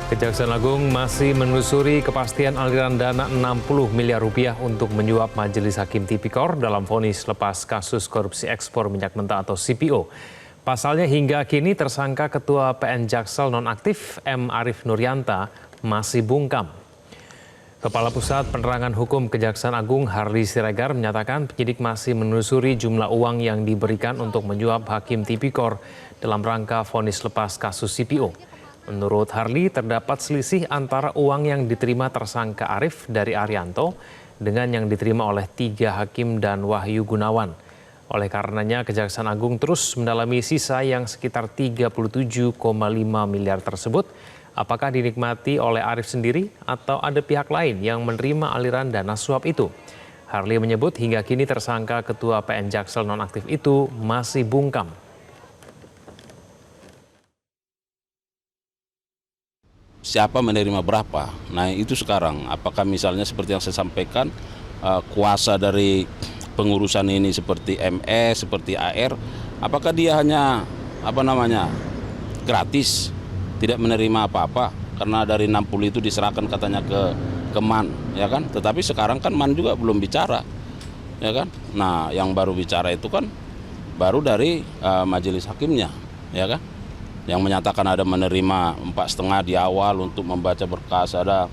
Kejaksaan Agung masih menelusuri kepastian aliran dana 60 miliar rupiah untuk menyuap Majelis Hakim Tipikor dalam vonis lepas kasus korupsi ekspor minyak mentah atau CPO. Pasalnya hingga kini tersangka Ketua PN Jaksel nonaktif M. Arief Nuryanta masih bungkam. Kepala Pusat Penerangan Hukum Kejaksaan Agung Harli Siregar menyatakan penyidik masih menelusuri jumlah uang yang diberikan untuk menyuap Hakim Tipikor dalam rangka vonis lepas kasus CPO. Menurut Harli, terdapat selisih antara uang yang diterima tersangka Arief dari Arianto dengan yang diterima oleh 3 hakim dan Wahyu Gunawan. Oleh karenanya, Kejaksaan Agung terus mendalami sisa yang sekitar 37,5 miliar tersebut. Apakah dinikmati oleh Arief sendiri atau ada pihak lain yang menerima aliran dana suap itu? Harli menyebut hingga kini tersangka Ketua PN Jaksel nonaktif itu masih bungkam. Siapa menerima berapa? Nah itu sekarang, apakah misalnya seperti yang saya sampaikan, kuasa dari pengurusan ini seperti MS, seperti AR, apakah dia hanya gratis, tidak menerima apa-apa, karena dari 60 itu diserahkan katanya ke MAN, ya kan? Tetapi sekarang kan MAN juga belum bicara, ya kan? Nah yang baru bicara itu kan baru dari majelis hakimnya, ya kan? Yang menyatakan ada menerima 4,5 di awal untuk membaca berkas, ada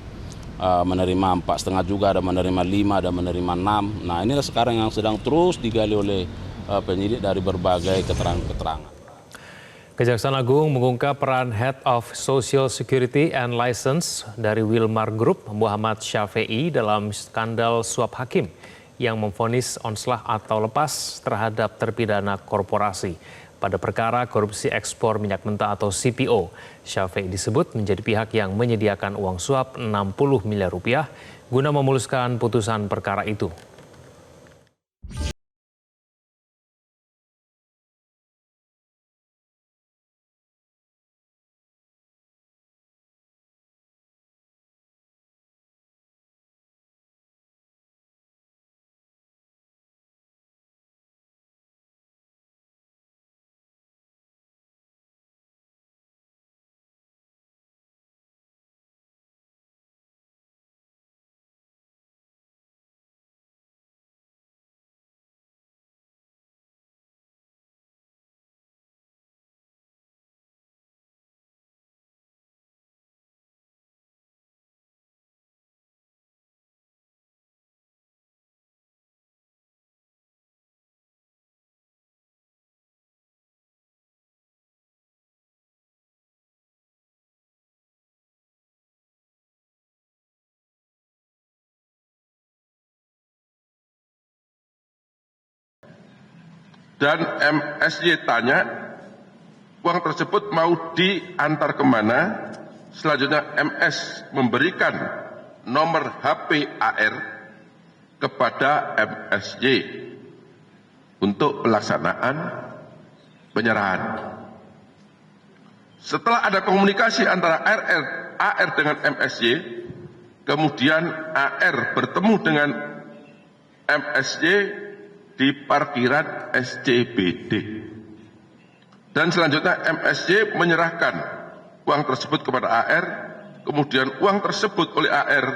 menerima 4,5 juga, ada menerima 5, ada menerima 6. Nah inilah sekarang yang sedang terus digali oleh penyidik dari berbagai keterangan-keterangan. Kejaksaan Agung mengungkap peran Head of Social Security and License dari Wilmar Group Muhammad Syafei dalam skandal suap hakim yang memvonis onslah atau lepas terhadap terpidana korporasi. Pada perkara korupsi ekspor minyak mentah atau CPO, Syafei disebut menjadi pihak yang menyediakan uang suap 60 miliar rupiah guna memuluskan putusan perkara itu. Dan MSY tanya, uang tersebut mau diantar kemana? Selanjutnya MS memberikan nomor HP AR kepada MSY untuk pelaksanaan penyerahan. Setelah ada komunikasi antara AR dengan MSY, kemudian AR bertemu dengan MSY di parkiran SCBD. Dan selanjutnya MSY menyerahkan uang tersebut kepada AR, kemudian uang tersebut oleh AR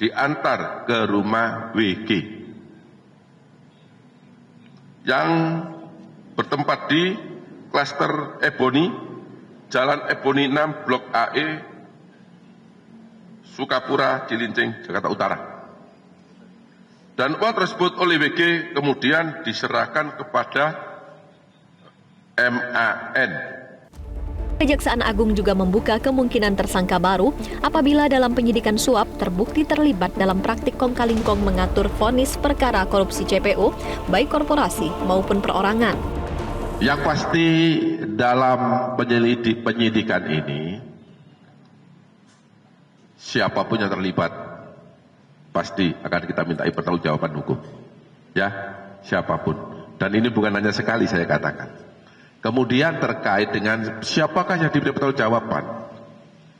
diantar ke rumah WG yang bertempat di klaster Ebony, Jalan Ebony 6, Blok AE, Sukapura, Cilincing, Jakarta Utara. Dan uang tersebut oleh WG kemudian diserahkan kepada MAN. Kejaksaan Agung juga membuka kemungkinan tersangka baru apabila dalam penyidikan suap terbukti terlibat dalam praktik kong-kali-kong mengatur vonis perkara korupsi CPO, baik korporasi maupun perorangan. Yang pasti dalam penyidikan ini, siapapun yang terlibat pasti akan kita mintai pertanggungjawaban hukum, ya, siapapun. Dan ini bukan hanya sekali saya katakan. Kemudian terkait dengan siapakah yang diberi pertanggungjawaban,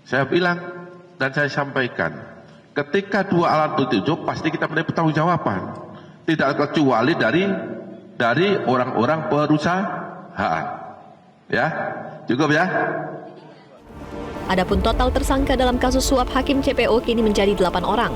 saya bilang dan saya sampaikan, ketika 2 alat bukti itu pasti kita minta pertanggungjawaban, tidak kecuali dari orang-orang perusahaan, ya, cukup ya. Adapun total tersangka dalam kasus suap hakim CPO kini menjadi 8 orang.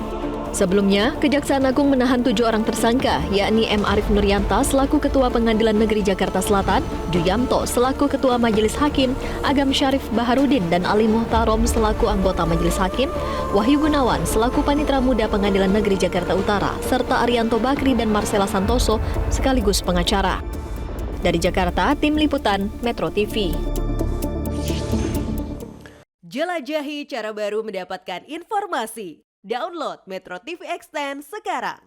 Sebelumnya, Kejaksaan Agung menahan 7 orang tersangka, yakni M. Arif Nuryanta selaku Ketua Pengadilan Negeri Jakarta Selatan, Juyamto selaku Ketua Majelis Hakim, Agam Syarif Baharudin dan Ali Muhtarom selaku anggota Majelis Hakim, Wahyu Gunawan selaku Panitera Muda Pengadilan Negeri Jakarta Utara, serta Arianto Bakri dan Marcela Santoso sekaligus pengacara. Dari Jakarta, Tim Liputan Metro TV. Jelajahi cara baru mendapatkan informasi. Download Metro TV Extend sekarang.